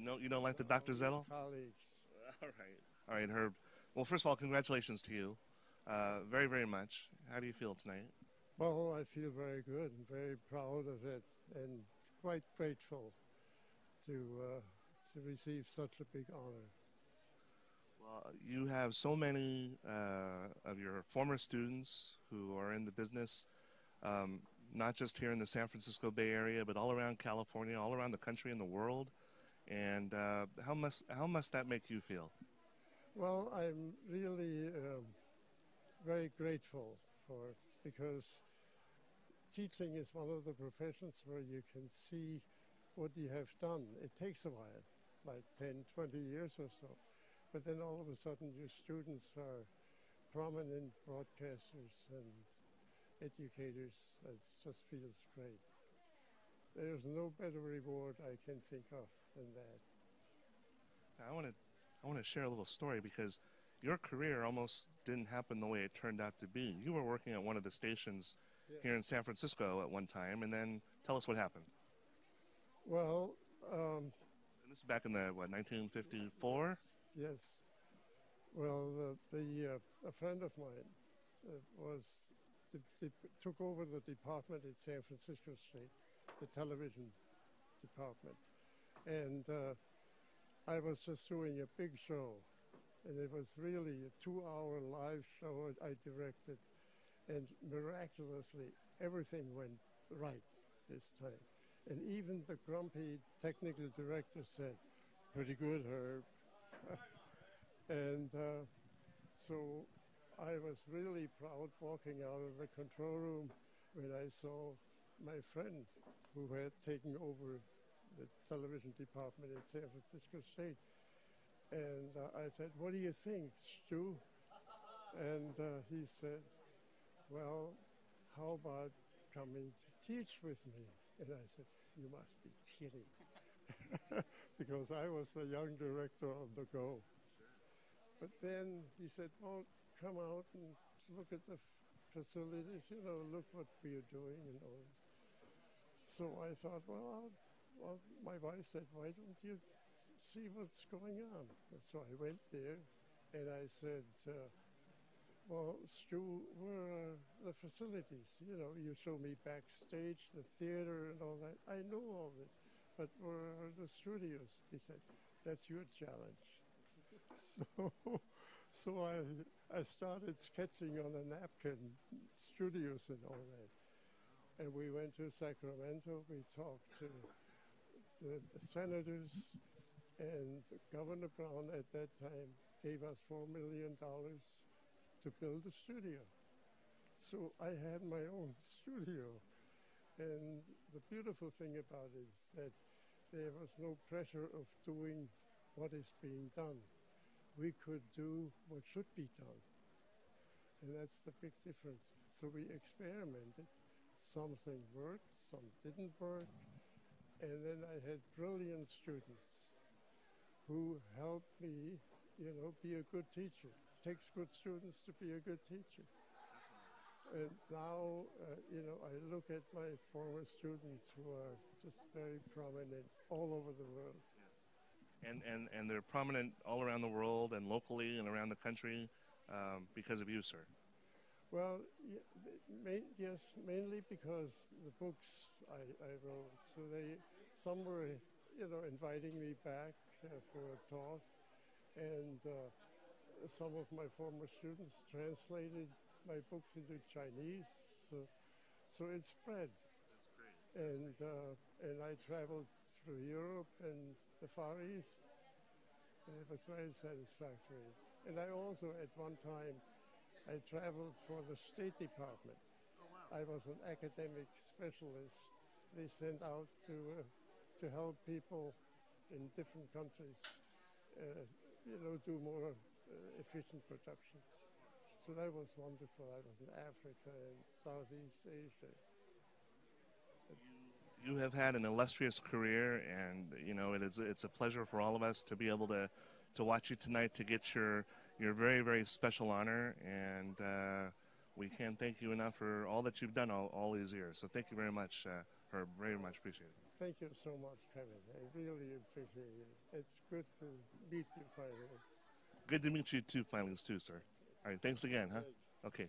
No, you don't like the Dr. Zettl? Colleagues. All right, Herb. Well, first of all, congratulations to you, very, very much. How do you feel tonight? Well, I feel very good and very proud of it, and quite grateful to receive such a big honor. Well, you have so many of your former students who are in the business, not just here in the San Francisco Bay Area, but all around California, all around the country and the world. And how must that make you feel? Well, I'm really very grateful for it because teaching is one of the professions where you can see what you have done. It takes a while, like 10, 20 years or so. But then all of a sudden your students are prominent broadcasters and educators. It just feels great. There's no better reward I can think of than that. I want to share a little story because your career almost didn't happen the way it turned out to be. You were working at one of the stations here in San Francisco at one time, and then tell us what happened. Well, And this is back in the 1954. yes. Well, a friend of mine took over the department at San Francisco State, the television department, and I was just doing a big show, and it was really a 2-hour live show I directed, and miraculously everything went right this time. And even the grumpy technical director said, "Pretty good, Herb." And so I was really proud walking out of the control room when I saw my friend who had taken over the television department at San Francisco State. And I said, "What do you think, Stu?" And he said, "Well, how about coming to teach with me?" And I said, "You must be kidding." Because I was the young director on the go. But then he said, "Well, come out and look at the facilities, look what we are doing and all this." So I thought, well, my wife said, "Why don't you see what's going on?" So I went there and I said, "Well, Stu, where are the facilities? You show me backstage, the theater and all that. I know all this, but where are the studios?" He said, "That's your challenge." So I started sketching on a napkin studios and all that. And we went to Sacramento. We talked to the senators, and Governor Brown at that time gave us $4 million to build a studio. So I had my own studio. And the beautiful thing about it is that there was no pressure of doing what is being done. We could do what should be done. And that's the big difference. So we experimented. Something worked, some didn't work. And then I had brilliant students who helped me, be a good teacher. It takes good students to be a good teacher. And now, I look at my former students who are just very prominent all over the world. And they're prominent all around the world and locally and around the country because of you, sir. Well, yes, mainly because the books I wrote. So some were, inviting me back for a talk, and some of my former students translated my books into Chinese. So it spread. That's great. And I traveled through Europe and the Far East, and it was very satisfactory. And I also, at one time, I traveled for the State Department. Oh, wow. I was an academic specialist. They sent out to help people in different countries, do more efficient productions. So that was wonderful. I was in Africa and Southeast Asia. You have had an illustrious career, and it's a pleasure for all of us to be able to watch you tonight, to get your very, very special honor, and we can't thank you enough for all that you've done all these years. So thank you very much, Herb. Very much appreciate it. Thank you so much, Kevin. I really appreciate it. It's good to meet you finally. Good to meet you too, Plannings too, sir. All right, thanks again, huh? Thanks. Okay.